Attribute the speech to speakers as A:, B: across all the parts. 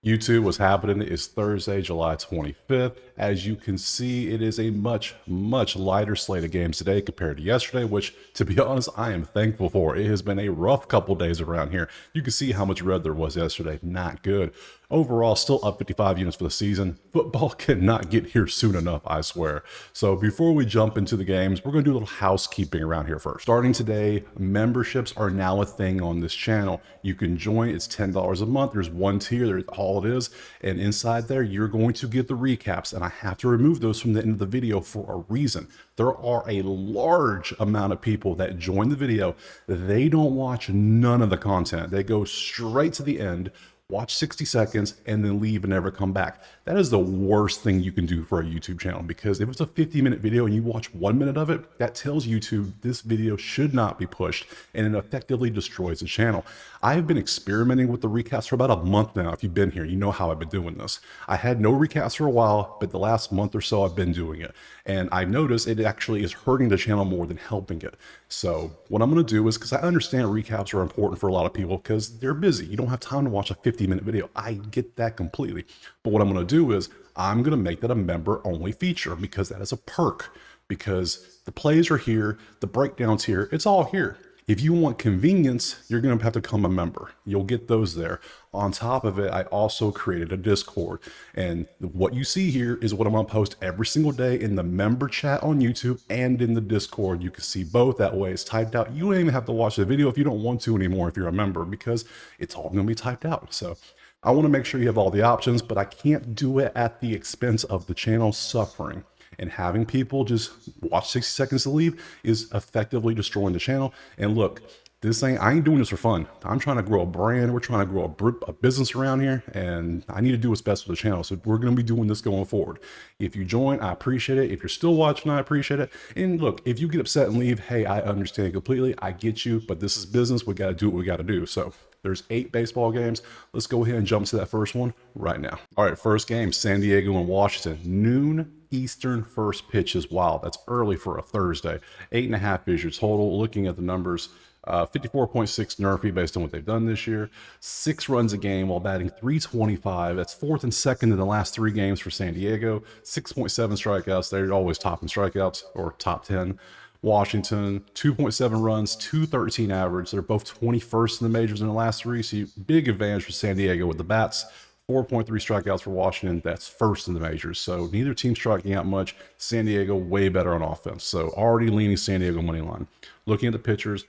A: YouTube, what's happening is Thursday, July 25th. As you can see, it is a much lighter slate of games today compared to yesterday, which, to be honest, I am thankful for. It has been a rough couple days around here. You can see how much red there was yesterday. Not good. Overall, still up 55 units for the season. Football cannot get here soon enough, I swear. So before we jump into the games, we're going to do a little housekeeping around here first. Starting today, memberships are now a thing on this channel. You can join. It's $10 a month. There's one tier. There's all it is. And inside there, you're going to get the recaps. And I have to remove those from the end of the video for a reason. There are a large amount of people that join the video. They don't watch none of the content. They go straight to the end, watch 60 seconds, and then leave and never come back. That is the worst thing you can do for a YouTube channel, because if it's a 50-minute video and you watch 1 minute of it, that tells YouTube this video should not be pushed, and it effectively destroys the channel. I've been experimenting with the recaps for about a month now. If you've been here, you know how I've been doing this. I had no recaps for a while, but the last month or so I've been doing it. And I noticed it actually is hurting the channel more than helping it. So what I'm gonna do is, because I understand recaps are important for a lot of people because they're busy. You don't have time to watch a 50-minute video. I get that completely. But what I'm gonna do is I'm gonna make that a member only feature, because that is a perk, because the plays are here, the breakdowns here, it's all here. If you want convenience, you're going to have to become a member. You'll get those there. On top of it, I also created a Discord. And what you see here is what I'm going to post every single day in the member chat on YouTube and in the Discord. You can see both that way. It's typed out. You don't even have to watch the video if you don't want to anymore if you're a member, because it's all going to be typed out. So I want to make sure you have all the options, but I can't do it at the expense of the channel suffering. And having people just watch 60 seconds to leave is effectively destroying the channel. And look, I ain't doing this for fun. I'm trying to grow a brand. We're trying to grow a business around here, and I need to do what's best for the channel. So we're going to be doing this going forward. If you join, I appreciate it. If you're still watching, I appreciate it. And look, if you get upset and leave, hey, I understand completely. I get you, but this is business. We got to do what we got to do. So there's 8 baseball games. Let's go ahead and jump to that first one right now. All right, first game, San Diego and Washington, noon Eastern first pitch is wild. That's early for a Thursday. 8.5 is your total. Looking at the numbers, 54.6 NERFI based on what they've done this year. 6 runs a game while batting .325. That's 4th and 2nd in the last 3 games for San Diego. 6.7 strikeouts. They're always top in strikeouts, or top 10. Washington, 2.7 runs, .213 average. They're both 21st in the majors in the last 3. So big advantage for San Diego with the bats. 4.3 strikeouts for Washington. That's first in the majors. So neither team striking out much. San Diego way better on offense. So already leaning San Diego money line. Looking at the pitchers,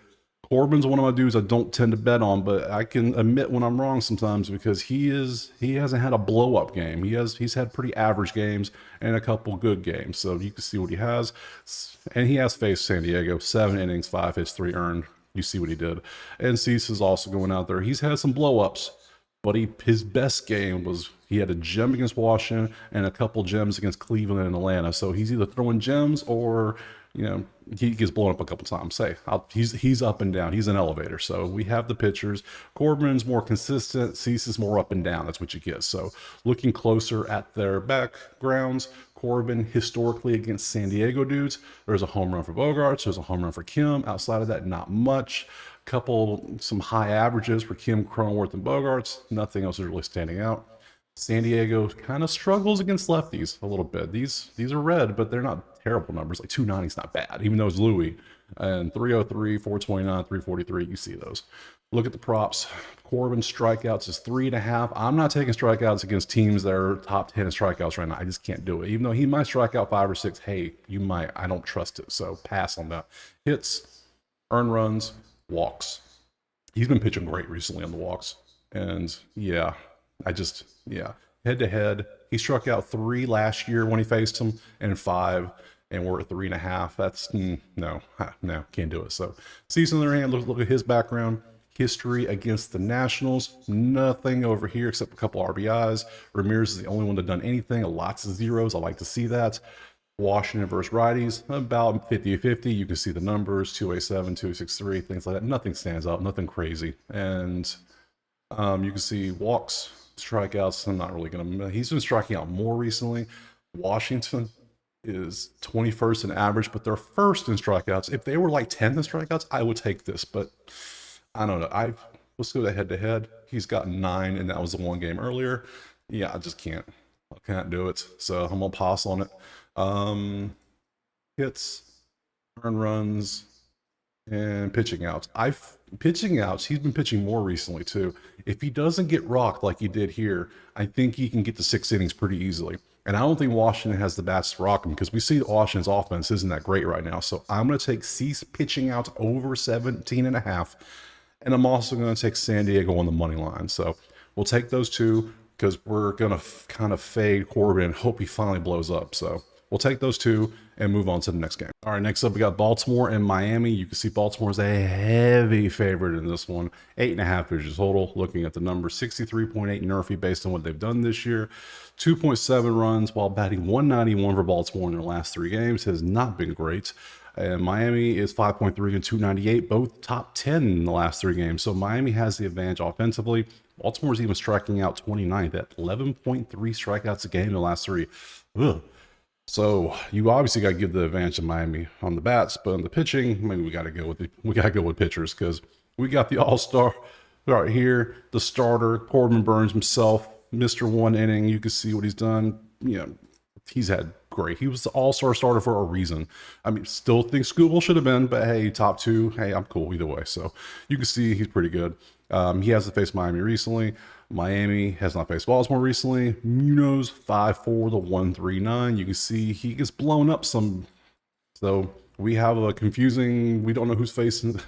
A: Corbin's one of my dudes I don't tend to bet on, but I can admit when I'm wrong sometimes, because he hasn't had a blow up game. He's had pretty average games and a couple good games. So you can see what he has. And he has faced San Diego, 7 innings, 5 hits, 3 earned. You see what he did. And Cease is also going out there. He's had some blow ups, but his best game was he had a gem against Washington and a couple gems against Cleveland and Atlanta. So he's either throwing gems or, you know, he gets blown up a couple times. He's up and down. He's an elevator. So we have the pitchers. Corbin's more consistent. Cease is more up and down. That's what you get. So looking closer at their backgrounds, Corbin historically against San Diego dudes, there's a home run for Bogaerts. There's a home run for Kim. Outside of that, not much. Some high averages for Kim, Cronenworth, and Bogaerts. Nothing else is really standing out. San Diego kind of struggles against lefties a little bit. These are red, but they're not terrible numbers. Like 290 is not bad, even though it's Louis. And 303, 429, 343, you see those. Look at the props. Corbin strikeouts is 3.5. I'm not taking strikeouts against teams that are top 10 in strikeouts right now. I just can't do it. Even though he might strike out 5 or 6, hey, you might. I don't trust it, so pass on that. Hits, earned runs, walks. He's been pitching great recently on the walks. And yeah, head to head, he struck out 3 last year when he faced him, and 5, and we're at 3.5. That's no, can't do it. So Cease on the other hand, look at his background history against the Nationals. Nothing over here except a couple RBIs. Ramirez is the only one that's done anything. Lots of zeros. I like to see that. Washington versus righties, about 50-50. You can see the numbers, 287, 263, things like that. Nothing stands out, nothing crazy. And you can see walks, strikeouts. I'm not really gonna. He's been striking out more recently. Washington is 21st in average, but they're first in strikeouts. If they were like 10th in strikeouts, I would take this, but I don't know. Let's go to head to head. He's got 9, and that was the one game earlier. Yeah, I just can't. I can't do it. So I'm gonna pass on it. Hits, earned runs, and pitching outs. Pitching outs. He's been pitching more recently too. If he doesn't get rocked like he did here, I think he can get to 6 innings pretty easily. And I don't think Washington has the bats to rock him because we see Washington's offense isn't that great right now. So I'm going to take Cease pitching outs over 17.5. And I'm also going to take San Diego on the money line. So we'll take those two because we're going to kind of fade Corbin and hope he finally blows up. So we'll take those two and move on to the next game. All right, next up we got Baltimore and Miami. You can see Baltimore's a heavy favorite in this one. 8.5 is your total. Looking at the number, 63.8 NRFI based on what they've done this year. 2.7 runs while batting 191 for Baltimore in their last 3 games has not been great. And Miami is 5.3 and 298, both top 10 in the last 3 games. So Miami has the advantage offensively. Baltimore's even striking out 29th at 11.3 strikeouts a game in the last 3. Ugh. So you obviously got to give the advantage to Miami on the bats, but on the pitching, maybe we got to go with pitchers because we got the all-star right here, the starter Corbin Burnes himself, Mr. 1 inning. You can see what he's done. You know, he's had great. He was the all-star starter for a reason. I mean, still think Skubal should have been, but hey, top 2. Hey, I'm cool either way. So you can see he's pretty good. He hasn't faced Miami recently. Miami has not faced Baltimore recently. Munoz 5.4 to 139. You can see he gets blown up some. So we have a confusing, we don't know who's facing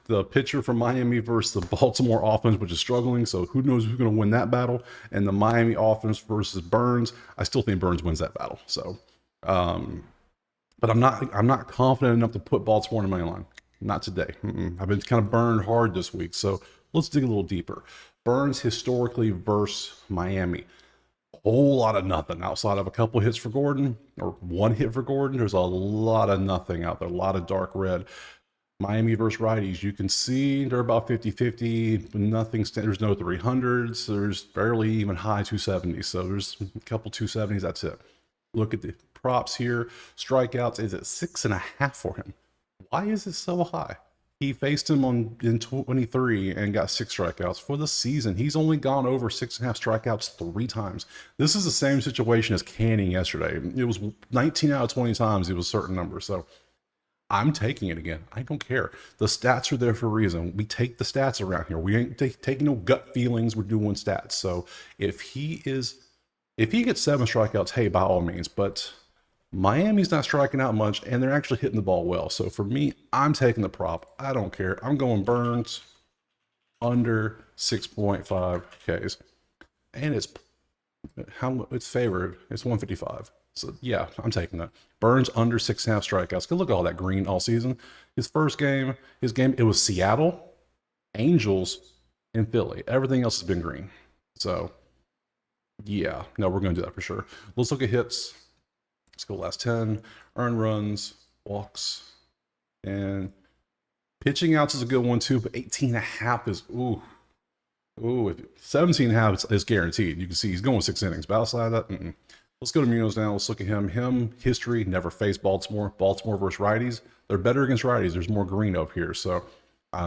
A: the pitcher from Miami versus the Baltimore offense, which is struggling. So who knows who's going to win that battle? And the Miami offense versus Burnes. I still think Burnes wins that battle. So, but I'm not confident enough to put Baltimore in the money line. Not today. I've been kind of burned hard this week. So let's dig a little deeper. Burnes historically versus Miami. Whole lot of nothing outside of a couple hits for Gordon or 1 hit for Gordon. There's a lot of nothing out there, a lot of dark red. Miami versus righties, you can see they're about 50-50. Nothing, there's no 300s. There's barely even high 270s. So there's a couple 270s. That's it. Look at the props here. Strikeouts is at 6.5 for him. Why is it so high? He faced him in 23 and got 6 strikeouts. For the season, he's only gone over 6.5 strikeouts 3 times. This is the same situation as Canning yesterday. It was 19 out of 20 times. It was a certain number. So I'm taking it again. I don't care. The stats are there for a reason. We take the stats around here. We ain't taking no gut feelings. We're doing stats. So if he gets 7 strikeouts, hey, by all means. But Miami's not striking out much, and they're actually hitting the ball well. So for me, I'm taking the prop. I don't care. I'm going Burnes under 6.5 Ks. And it's favored. It's 155. So yeah, I'm taking that. Burnes under 6.5 strikeouts. Good look at all that green all season. His first game, it was Seattle, Angels, and Philly. Everything else has been green. So yeah, no, we're going to do that for sure. Let's look at hits. Let's go last 10. Earned runs, walks, and pitching outs is a good one too, but 18.5 is, ooh. 17.5 is guaranteed. You can see he's going 6 innings. But outside of that, Let's go to Munoz now. Let's look at him. History, never faced Baltimore. Baltimore versus righties. They're better against righties. There's more green up here. So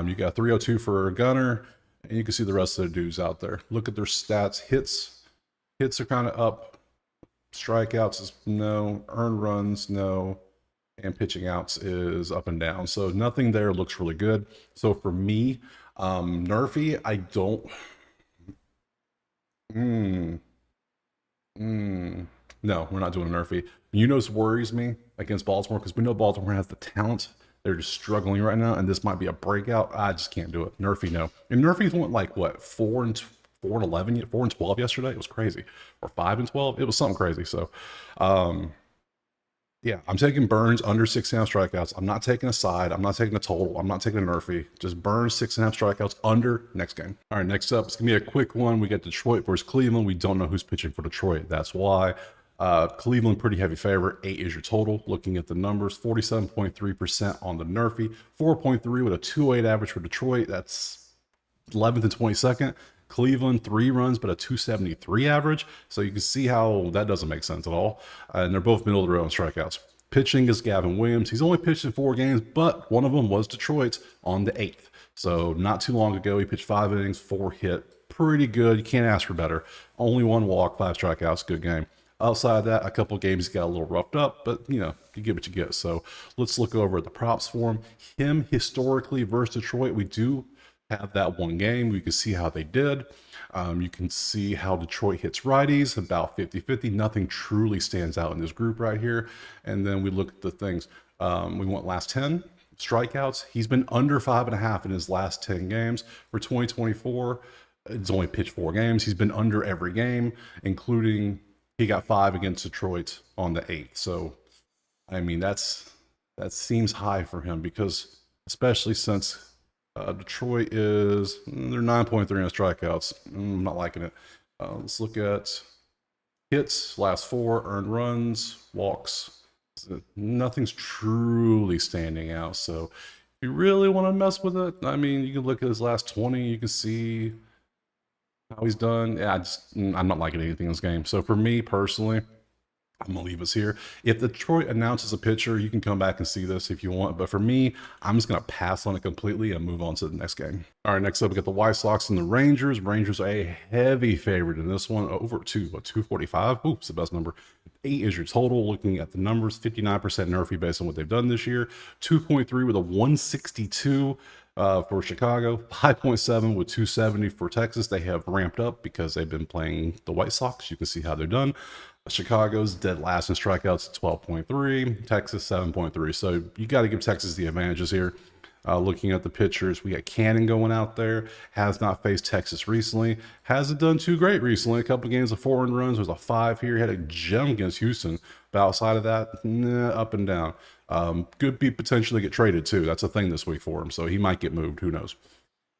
A: you got 302 for Gunnar, and you can see the rest of the dudes out there. Look at their stats. Hits are kind of up. Strikeouts is no, earned runs no, and pitching outs is up and down. So nothing there looks really good. So for me, NRFI, I don't. No, we're not doing NRFI. Munoz worries me against Baltimore because we know Baltimore has the talent. They're just struggling right now, and this might be a breakout. I just can't do it. NRFI, no. And NRFI's went like what 4 and 11, 4 and 12 yesterday. It was crazy. Or 5 and 12. It was something crazy. So, yeah, I'm taking Burnes under 6.5 strikeouts. I'm not taking a side. I'm not taking a total. I'm not taking a NRFI. Just Burnes 6.5 strikeouts under next game. All right, next up, it's gonna be a quick one. We got Detroit versus Cleveland. We don't know who's pitching for Detroit. That's why. Cleveland pretty heavy favorite. 8 is your total. Looking at the numbers, 47.3% on the NRFI, 4.3 with a 2.08 average for Detroit. That's 11th and 22nd. Cleveland 3 runs, but a 273 average. So you can see how that doesn't make sense at all. And they're both middle of the road in strikeouts. Pitching is Gavin Williams. He's only pitched in 4 games, but one of them was Detroit on the 8th. So not too long ago, he pitched 5 innings, 4 hit, pretty good. You can't ask for better. Only 1 walk, 5 strikeouts, good game. Outside of that, a couple games he got a little roughed up, but you get what you get. So let's look over at the props for him. Historically versus Detroit, we do have that one game. We can see how they did. You can see how Detroit hits righties, about 50-50. Nothing truly stands out in this group right here. And then we look at the things. We want last 10 strikeouts. He's been under 5.5 in his last 10 games. For 2024, it's only pitched 4 games. He's been under every game, including he got 5 against Detroit on the 8th. So, I mean, that seems high for him, because especially since Detroit is, they're 9.3 on strikeouts. I'm not liking it. Let's look at hits, last 4, earned runs, walks. Nothing's truly standing out. So if you really want to mess with it, I mean, you can look at his last 20. You can see how he's done. Yeah, I'm not liking anything in this game. So for me personally, I'm going to leave us here. If Detroit announces a pitcher, you can come back and see this if you want. But for me, I'm just going to pass on it completely and move on to the next game. All right, next up, we got the White Sox and the Rangers. Rangers are a heavy favorite in this one, over 245. Ooh, it's the best number. 8 is your total. Looking at the numbers, 59% NRFI based on what they've done this year. 2.3 with a 162 for Chicago. 5.7 with 270 for Texas. They have ramped up because they've been playing the White Sox. You can see how they're done. Chicago's dead last in strikeouts at 12.3, Texas 7.3. So you got to give Texas the advantages here. Looking at the pitchers, we got Cannon going out there. Has not faced Texas recently. Hasn't done too great recently. A couple games of 4 earned runs. There's a 5 here. He had a gem against Houston. But outside of that, up and down. Could be potentially get traded too. That's a thing this week for him. So he might get moved. Who knows?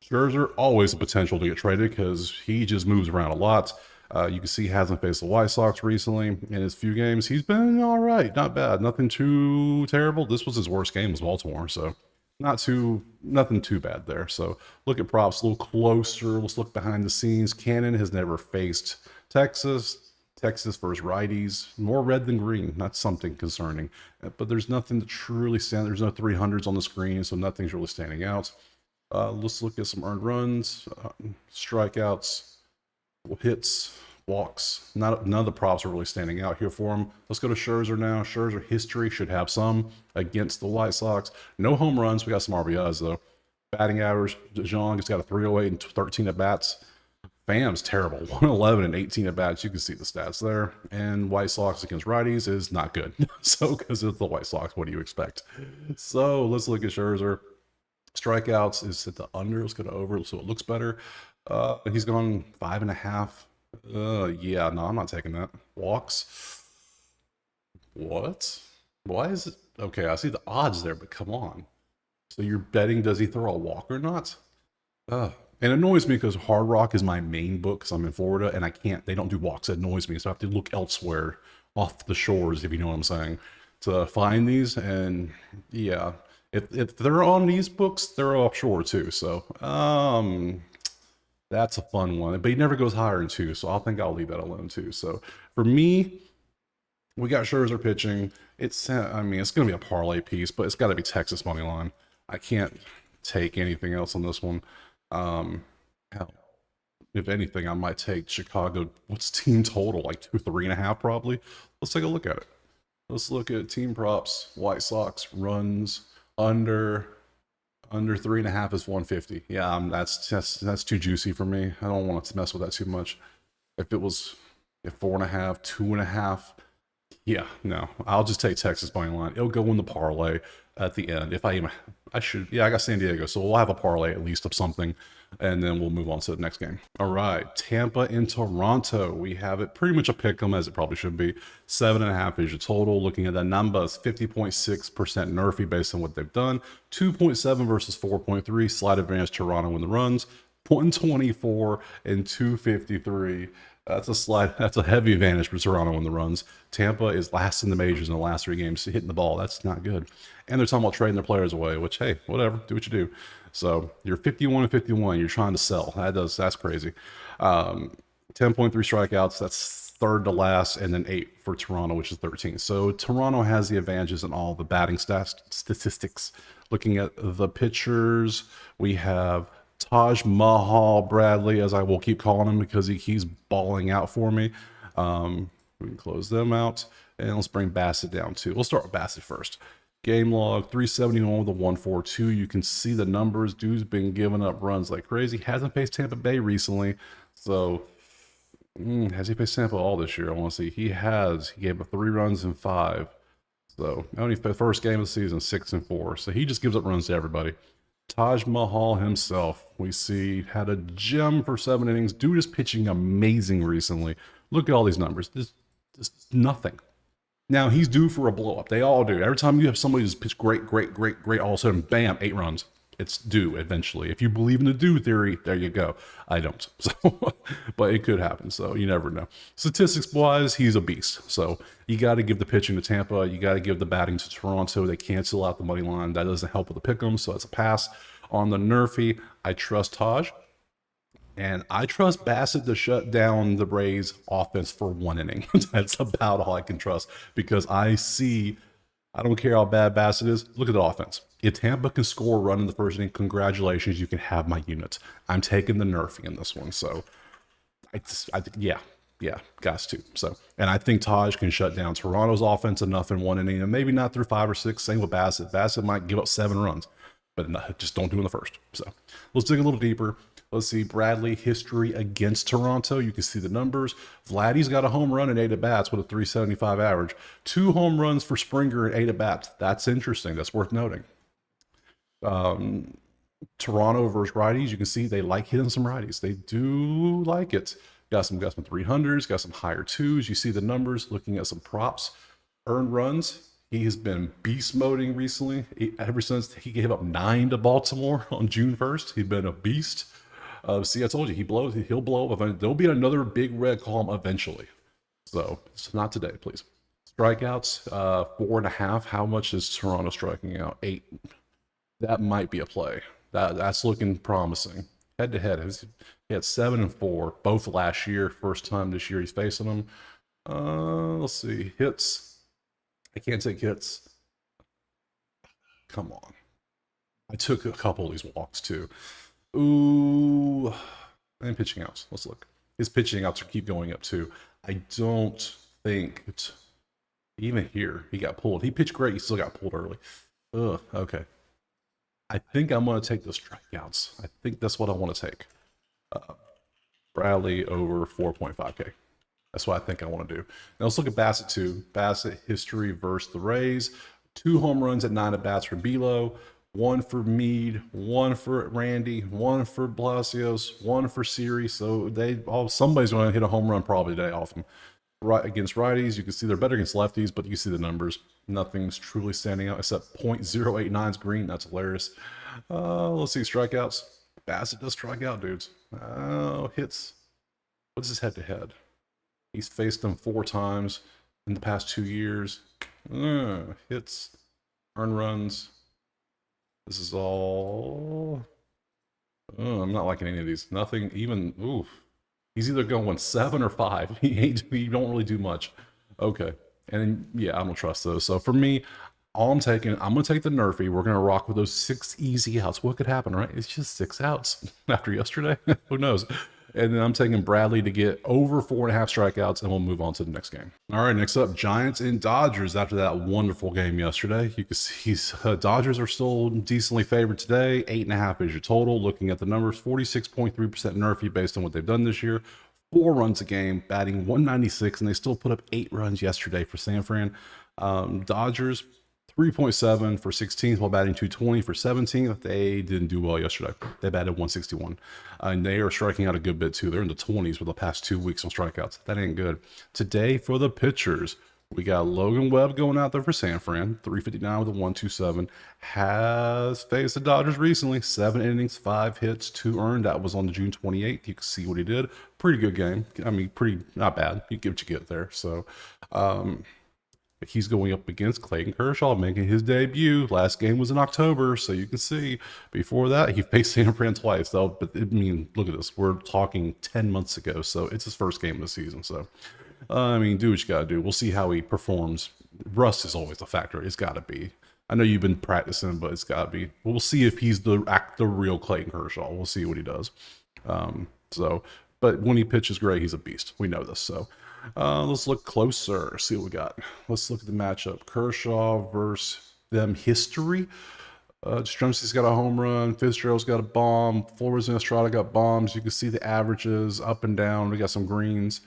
A: Scherzer, always a potential to get traded because he just moves around a lot. You can see he hasn't faced the White Sox recently in his few games. He's been all right, not bad, nothing too terrible. This was his worst game, was Baltimore, so nothing too bad there. So look at props a little closer. Let's look behind the scenes. Cannon has never faced Texas. Texas versus righties, more red than green. That's something concerning, but there's nothing that truly stands. There's no 300s on the screen, so nothing's really standing out. Let's look at some earned runs, strikeouts, hits, walks. None of the props are really standing out here for him. Let's go to Scherzer now. Scherzer history should have some against the White Sox. No home runs. We got some RBIs though. Batting average, DeJong has got a 308 and 13 at bats. Pham's terrible, 111 and 18 at bats. You can see the stats there. And White Sox against righties is not good. So because it's the White Sox, what do you expect? So let's look at Scherzer. Strikeouts is at the under. Let's go to over so it looks better. He's gone 5.5. Yeah, no, I'm not taking that. Walks. What? Why is it? Okay, I see the odds there, but come on. So you're betting, does he throw a walk or not? And it annoys me because Hard Rock is my main book because I'm in Florida and they don't do walks. It annoys me. So I have to look elsewhere off the shores, if you know what I'm saying, to find these. And yeah, if they're on these books, they're offshore too. So, that's a fun one, but he never goes higher than 2, so I think I'll leave that alone too. So for me, we got Scherzer pitching. I mean, it's going to be a parlay piece, but it's got to be Texas money line. I can't take anything else on this one. Hell, if anything, I might take Chicago. What's team total? Like 3.5 probably. Let's take a look at it. Let's look at team props. White Sox runs under 3.5 is 150. Yeah, that's too juicy for me. I don't want to mess with that too much. If it was 4.5, 2.5, yeah, no, I'll just take Texas money line. It'll go in the parlay at the end. I got San Diego, so we'll have a parlay at least of something, and then we'll move on to the next game. All right, Tampa and Toronto. We have it pretty much a pick 'em as it probably should be. 7.5 is your total. Looking at that number, it's 50.6% NRFI based on what they've done. 2.7 versus 4.3. Slight advantage Toronto in the runs. 124 and 253. That's a heavy advantage for Toronto in the runs. Tampa is last in the majors in the last 3 games hitting the ball. That's not good. And they're talking about trading their players away, which, hey, whatever, do what you do. So you're 51 and 51. You're trying to sell. That's crazy. 10.3 strikeouts. That's third to last, and then 8 for Toronto, which is 13. So Toronto has the advantages in all the batting statistics. Looking at the pitchers, we have Taj Mahal Bradley, as I will keep calling him because he's balling out for me. We can close them out, and let's bring Bassett down too. We'll start with Bassett first. Game log 371 with a 142. You can see the numbers. Dude's been giving up runs like crazy. Hasn't faced Tampa Bay recently, so has he faced Tampa all this year? I want to see. He has. He gave up 3 runs in 5. So only the first game of the season, 6-4. So he just gives up runs to everybody. Taj Mahal himself, we see, had a gem for 7 innings. Dude is pitching amazing recently. Look at all these numbers. This nothing. Now he's due for a blow up. They all do. Every time you have somebody who's pitched great, all of a sudden, bam, 8 runs. It's due eventually. If you believe in the due theory, there you go. I don't. So, but it could happen. So you never know. Statistics wise, he's a beast. So you got to give the pitching to Tampa. You got to give the batting to Toronto. They cancel out the money line. That doesn't help with the pick'em. So it's a pass. On the Nerfy, I trust Taj. And I trust Bassett to shut down the Rays offense for 1 inning. That's about all I can trust because I don't care how bad Bassett is. Look at the offense. If Tampa can score a run in the first inning, congratulations, you can have my unit. I'm taking the Nerfy in this one. So yeah, guys too. So, and I think Taj can shut down Toronto's offense enough in 1 inning, and maybe not through 5 or 6. Same with Bassett. Bassett might give up 7 runs, but no, just don't do it in the first. So let's dig a little deeper. Let's see Bradley history against Toronto. You can see the numbers. Vladdy's got a home run and 8 at-bats with a 375 average. 2 home runs for Springer and 8 at-bats. That's interesting. That's worth noting. Toronto versus righties. You can see they like hitting some righties. They do like it. Got some 300s, got some higher 2s. You see the numbers. Looking at some props. Earned runs. He has been beast moding recently. Ever since he gave up 9 to Baltimore on June 1st, he's been a beast. See, I told you, he'll blow up. There'll be another big red column eventually. So it's not today, please. Strikeouts, 4.5. How much is Toronto striking out? 8. That might be a play. That's looking promising. Head to head, he had 7-4 both last year. First time this year he's facing them. Let's see, hits. I can't take hits. Come on. I took a couple of these walks too. Ooh, and pitching outs. Let's look. His pitching outs keep going up too. I don't think it's even here. He got pulled. He pitched great. He still got pulled early. Ugh. Okay. I think I'm going to take the strikeouts. I think that's what I want to take. Bradley over 4.5K. That's what I think I want to do. Now let's look at Bassett too. Bassett history versus the Rays. 2 home runs at 9 at-bats for Belo. 1 for Mead, 1 for Randy, 1 for Palacios, 1 for Siri. So somebody's going to hit a home run probably today off them. Right against righties, you can see they're better against lefties, but you can see the numbers. Nothing's truly standing out except .089 is green. That's hilarious. Let's see strikeouts. Bassett does strike out, dudes. Hits. What's his head-to-head? He's faced them 4 times in the past 2 years. Hits, earned runs. This is all. I'm not liking any of these. Nothing even. Oof. He's either going 7 or 5. He don't really do much. Okay. And yeah, I don't trust those. So for me, I'm going to take the Nerfy. We're going to rock with those 6 easy outs. What could happen, right? It's just 6 outs after yesterday. Who knows? And then I'm taking Bradley to get over 4.5 strikeouts, and we'll move on to the next game. All right, next up, Giants and Dodgers. After that wonderful game yesterday, you can see Dodgers are still decently favored today. 8.5 is your total. Looking at the numbers, 46.3% Nerfy based on what they've done this year. 4 runs a game, batting 196, and they still put up 8 runs yesterday for San Fran. Dodgers, 3.7 for 16th while batting 220 for 17th. They didn't do well yesterday. They batted 161. And they are striking out a good bit too. They're in the 20s for the past 2 weeks on strikeouts. That ain't good. Today for the pitchers, we got Logan Webb going out there for San Fran, 359 with a 127. Has faced the Dodgers recently, 7 innings, 5 hits, 2 earned. That was on the June 28th. You can see what he did. Pretty good game. I mean, not bad. You get what you get there. So, he's going up against Clayton Kershaw, making his debut. Last game was in October, so you can see before that he faced San Fran twice. Though, but I mean, look at this. We're talking 10 months ago, so it's his first game of the season. So, I mean, do what you gotta do. We'll see how he performs. Rust is always a factor. It's got to be. I know you've been practicing, but it's got to be. We'll see if he's the real Clayton Kershaw. We'll see what he does. But when he pitches great, he's a beast. We know this. So let's look closer, see what we got. Let's look at the matchup. Kershaw versus them history. Stremski's got a home run. Fitzgerald's got a bomb. Flores and Estrada got bombs. You can see the averages up and down. We got some greens.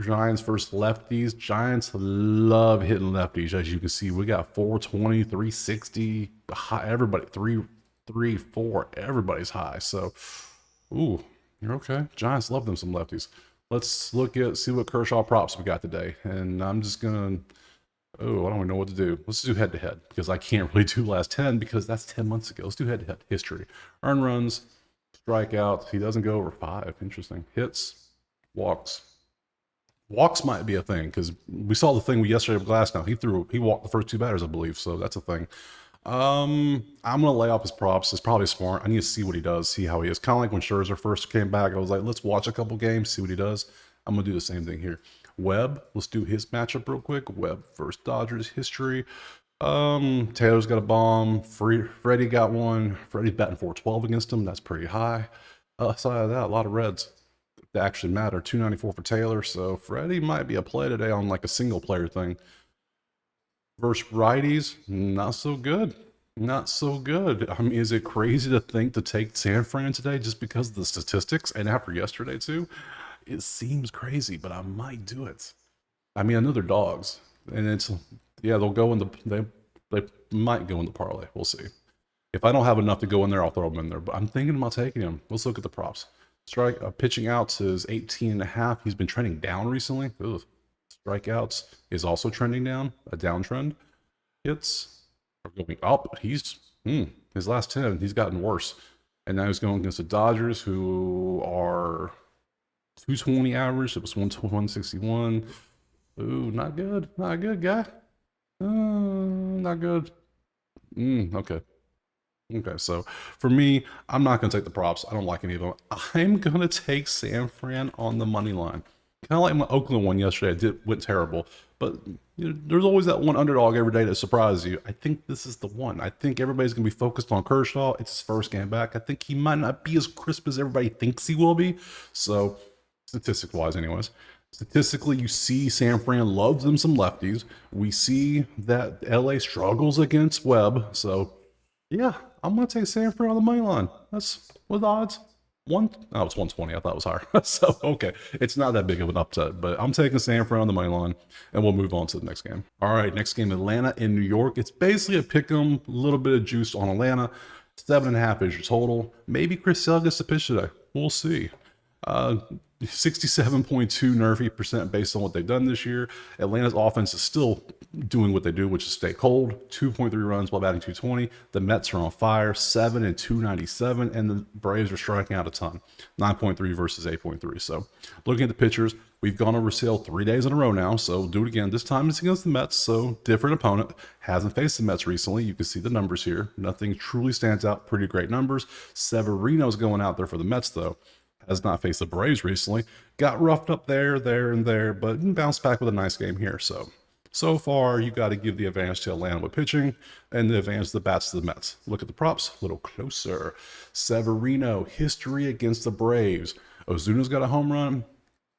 A: Giants versus lefties. Giants love hitting lefties. As you can see, we got 420, 360. Everybody, 3, 4. Everybody's high. So, ooh, you're okay. Giants love them some lefties. Let's see what Kershaw props we got today. And I'm just going to, I don't even know what to do. Let's do head-to-head because I can't really do last 10 because that's 10 months ago. Let's do head-to-head history. Earned runs, strikeouts. He doesn't go over 5. Interesting. Hits, walks. Walks might be a thing because we saw the thing yesterday with Glasnow. He walked the first 2 batters, I believe. So that's a thing. I'm gonna lay off his props. It's probably smart. I need to see what he does, see how he is. Kind of like when Scherzer first came back. I was like, let's watch a couple games, see what he does. I'm gonna do the same thing here. Webb, let's do his matchup real quick. Webb versus Dodgers history. Taylor's got a bomb. Freddie got one. Freddie's batting 412 against him. That's pretty high. Aside of that, a lot of reds that actually matter. 294 for Taylor. So Freddie might be a play today on like a single player thing. Versus righties, not so good. Not so good. I mean, is it crazy to think to take San Fran today just because of the statistics and after yesterday too? It seems crazy, but I might do it. I mean, I know they're dogs, and they'll go in they might go in the parlay. We'll see. If I don't have enough to go in there, I'll throw them in there. But I'm thinking about taking him. Let's look at the props. Pitching outs is 18.5. He's been trending down recently. Ugh. Strikeouts is also trending down, a downtrend. Hits are going up. His last 10, he's gotten worse. And now he's going against the Dodgers, who are 220 average. It was 161. Ooh, not good. Not good, guy. Not good. Okay. Okay, so for me, I'm not going to take the props. I don't like any of them. I'm going to take San Fran on the money line. Kind of like my Oakland one yesterday. Went terrible. But there's always that one underdog every day that surprises you. I think this is the one. I think everybody's going to be focused on Kershaw. It's his first game back. I think he might not be as crisp as everybody thinks he will be. So, statistic-wise anyways. Statistically, you see San Fran loves them some lefties. We see that LA struggles against Webb. So, yeah, I'm going to take San Fran on the money line. That's what the odds. It's 120. I thought it was higher. So, okay. It's not that big of an upset, but I'm taking San Fran on the money line, and we'll move on to the next game. All right, next game, Atlanta in New York. It's basically a pick 'em, a little bit of juice on Atlanta. 7.5 is your total. Maybe Chris Sale gets the pitch today. We'll see. 67.2 nerfy% based on what they've done this year. Atlanta's offense is still doing what they do, which is stay cold. 2.3 runs while batting 220. The Mets are on fire, 7 and 297, and the Braves are striking out a ton, 9.3 versus 8.3. So looking at the pitchers, we've gone over Sale 3 days in a row now, so do it again. This time it's against the Mets, so different opponent. Hasn't faced the Mets recently. You can see the numbers here. Nothing truly stands out. Pretty great numbers. Severino's going out there for the Mets, though. Has not faced the Braves recently. Got roughed up there, and there, but bounced back with a nice game here. So far, you got to give the advantage to Atlanta with pitching and the advantage of the bats to the Mets. Look at the props a little closer. Severino, history against the Braves. Ozuna's got a home run.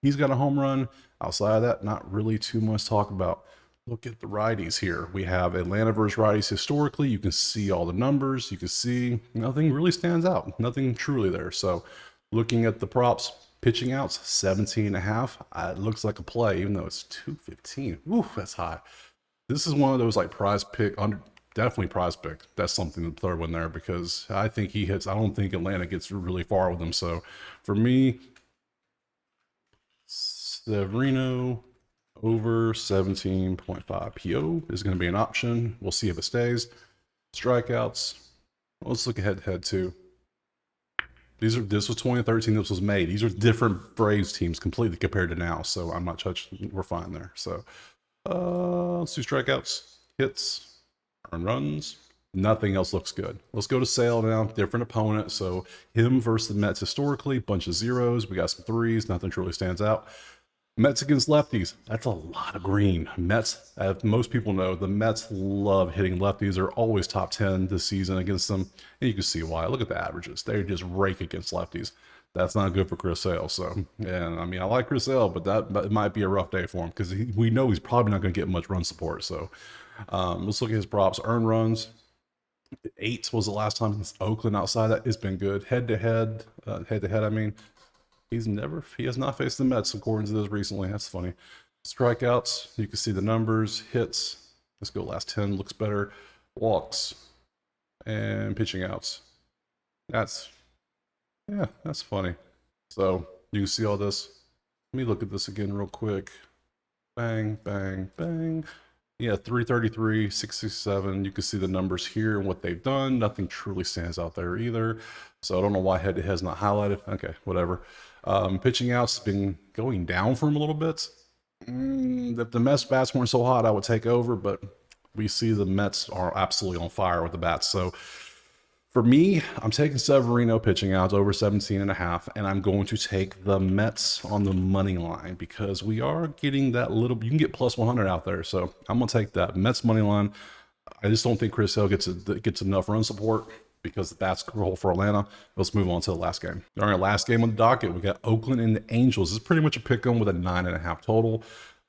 A: He's got a home run. Outside of that, not really too much to talk about. Look at the righties here. We have Atlanta versus righties historically. You can see all the numbers. You can see nothing really stands out. Nothing truly there. So looking at the props, pitching outs, 17.5. It looks like a play, even though it's 215. Ooh, that's high. This is one of those like prize pick, definitely prize pick. That's something to throw in there because I think he hits. I don't think Atlanta gets really far with him. So for me, Severino over 17.5 PO is going to be an option. We'll see if it stays. Strikeouts. Let's look ahead too. This was 2013. This was May. These are different Braves teams completely compared to now. So I'm not touching. We're fine there. So let's do strikeouts, hits, earned runs. Nothing else looks good. Let's go to Sale now. Different opponent. So him versus the Mets historically. Bunch of zeros. We got some threes. Nothing truly stands out. Mets against lefties. That's a lot of green. Mets, as most people know, the Mets love hitting lefties. They're always top 10 this season against them. And you can see why. Look at the averages. They just rake against lefties. That's not good for Chris Sale. So, and I mean, I like Chris Sale, but it might be a rough day for him because we know he's probably not going to get much run support. So, let's look at his props. Earned runs. 8 was the last time since Oakland. Outside that, it's been good. Head to head, I mean, he has not faced the Mets according to this recently. That's funny. Strikeouts, you can see the numbers. Hits, let's go last 10, looks better. Walks and pitching outs. That's funny. So you can see all this. Let me look at this again real quick. Bang, bang, bang. Yeah, 333, 667. You can see the numbers here and what they've done. Nothing truly stands out there either. So I don't know why head to head's not highlighted. Okay, whatever. Pitching out's been going down for him a little bit. If the Mets bats weren't so hot, I would take over, but we see the Mets are absolutely on fire with the bats. So for me, I'm taking Severino pitching outs over 17.5, and I'm going to take the Mets on the money line because we are getting that little, you can get plus 100 out there. So I'm going to take that Mets money line. I just don't think Chris Sale gets enough run support because the bats roll for Atlanta. Let's move on to the last game. All right, last game on the docket, we got Oakland and the Angels. This is pretty much a pick 'em with a 9.5 total.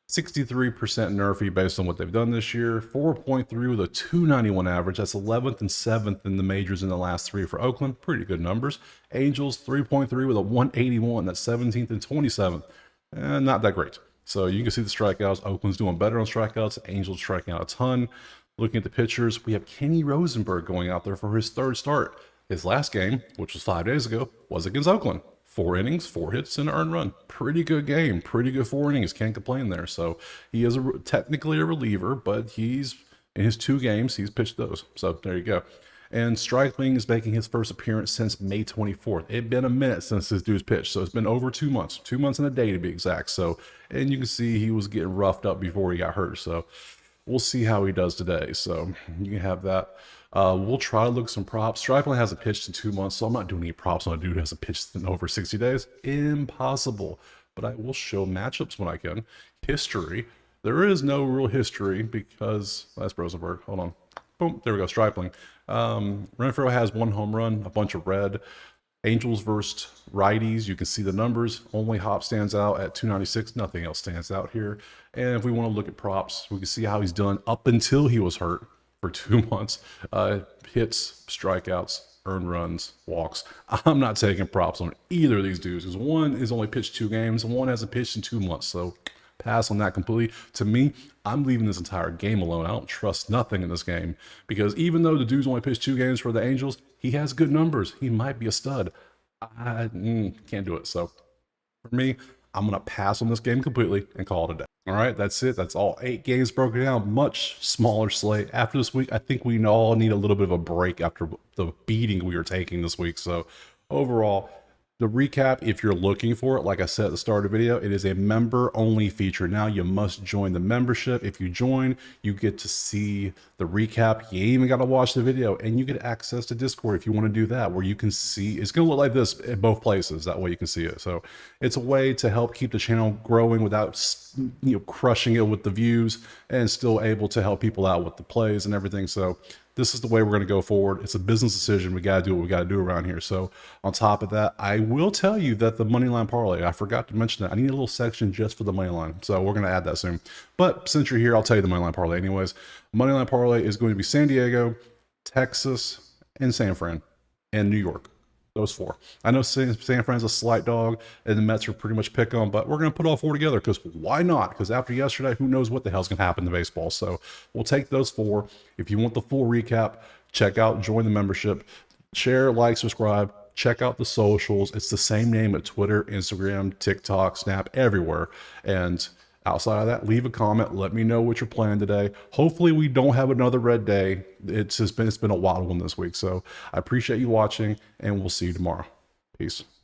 A: 63% NERFy based on what they've done this year. 4.3 with a 291 average. That's 11th and 7th in the majors in the last 3 for Oakland. Pretty good numbers. Angels 3.3 with a 181. That's 17th and 27th. Not that great. So you can see the strikeouts. Oakland's doing better on strikeouts. Angels striking out a ton. Looking at the pitchers, we have Kenny Rosenberg going out there for his 3rd start. His last game, which was 5 days ago, was against Oakland. 4 innings, 4 hits, and an earned run. Pretty good game. Pretty good 4 innings. Can't complain there. So he is technically a reliever, but he's in his 2 games, he's pitched those. So there you go. And Stripling is making his first appearance since May 24th. It's been a minute since this dude's pitched, so it's been over 2 months. 2 months and a day to be exact. So, and you can see he was getting roughed up before he got hurt. So we'll see how he does today. So you can have that. We'll try to look at some props. Stripling hasn't pitched in 2 months, so I'm not doing any props on a dude who hasn't pitched in over 60 days. Impossible. But I will show matchups when I can. History. There is no real history because that's Rosenberg. Hold on. Boom. There we go. Stripling. Renfroe has 1 home run, a bunch of red. Angels versus righties. You can see the numbers. Only Hop stands out at 296. Nothing else stands out here. And if we want to look at props, we can see how he's done up until he was hurt for 2 months. Hits, strikeouts, earned runs, walks. I'm not taking props on either of these dudes because one is only pitched 2 games and one hasn't pitched in 2 months. So pass on that completely. To me, I'm leaving this entire game alone. I don't trust nothing in this game because even though the dude's only pitched 2 games for the Angels, he has good numbers. He might be a stud. I can't do it. So for me, I'm going to pass on this game completely and call it a day. All right, that's it. That's all 8 games broken down. Much smaller slate. After this week, I think we all need a little bit of a break after the beating we were taking this week. So overall, the recap, if you're looking for it, like I said at the start of the video, it is a member-only feature. Now you must join the membership. If you join, you get to see the recap. You ain't even got to watch the video, and you get access to Discord if you want to do that, where you can see, it's going to look like this in both places. That way you can see it. So it's a way to help keep the channel growing without, crushing it with the views and still able to help people out with the plays and everything. So this is the way we're going to go forward. It's a business decision. We got to do what we got to do around here. So on top of that, I will tell you that the Moneyline Parlay, I forgot to mention that. I need a little section just for the Moneyline. So we're going to add that soon. But since you're here, I'll tell you the Moneyline Parlay anyways. Moneyline Parlay is going to be San Diego, Texas, and San Fran, and New York. Those 4. I know San Fran's a slight dog, and the Mets are pretty much pick on, but we're going to put all 4 together because why not? Because after yesterday, who knows what the hell's going to happen to baseball. So we'll take those 4. If you want the full recap, check out, join the membership, share, like, subscribe, check out the socials. It's the same name at Twitter, Instagram, TikTok, Snap, everywhere. And outside of that, leave a comment. Let me know what you're planning today. Hopefully we don't have another red day. It's been a wild one this week. So I appreciate you watching, and we'll see you tomorrow. Peace.